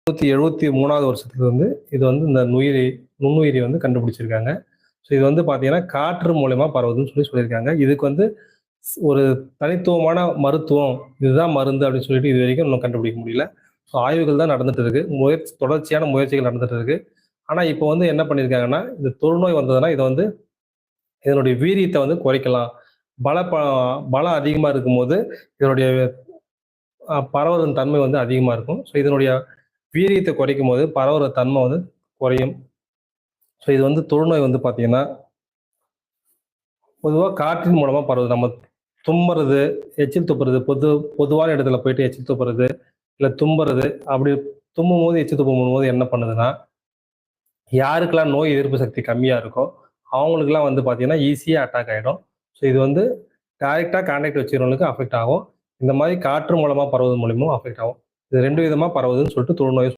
1973வது வருஷத்துல வந்து இது வந்து இந்த நுண்ணுயிரி வந்து கண்டுபிடிச்சிருக்காங்க. ஸோ இது வந்து பார்த்தீங்கன்னா, காற்று மூலியமா பரவுதுன்னு சொல்லியிருக்காங்க. இதுக்கு வந்து ஒரு தனித்துவமான மருத்துவம், இதுதான் மருந்து அப்படின்னு சொல்லிட்டு இதுவரைக்கும் இன்னும் கண்டுபிடிக்க முடியல. ஸோ ஆய்வுகள் தான் நடந்துட்டு இருக்கு. தொடர்ச்சியான முயற்சிகள் நடந்துட்டு இருக்கு. ஆனா இப்போ வந்து என்ன பண்ணியிருக்காங்கன்னா, இந்த தொழுநோய் வந்ததுன்னா, இத வந்து இதனுடைய வீரியத்த வந்து குறைக்கலாம். பல ப பலம் அதிகமா இருக்கும்போது, இதனுடைய பரவுதல் தன்மை வந்து அதிகமா இருக்கும். ஸோ இதனுடைய வீரியத்த குறைக்கும்போது, பரவுற தன்மை வந்து குறையும். ஸோ இது வந்து தொழுநோய் வந்து பார்த்தீங்கன்னா, பொதுவா காற்றின் மூலமா பரவுது. நம்ம தும்முறது, எச்சில் துப்புறது, பொதுவான இடத்துல போயிட்டு எச்சில் துப்புறது, இல்ல தும்புறது, அப்படி தும்மும்போது, எச்சில் துப்பும்போது என்ன பண்ணுதுன்னா, யாருக்கெல்லாம் நோய் எதிர்ப்பு சக்தி கம்மியா இருக்கோ, அவங்களுக்கெல்லாம் வந்து பார்த்தீங்கன்னா, ஈஸியா அட்டாக் ஆயிடும். ஸோ இது வந்து டைரக்ட்டா கான்டாக்ட் வச்சுக்கிறவங்களுக்கு அஃபெக்ட் ஆகும். இந்த மாரி காற்று மூலமா பரவுவது மூலியமாவும் அஃபெக்ட் ஆகும். இது 2 விதமா பரவுதுன்னு சொல்லிட்டு தொழுநோய்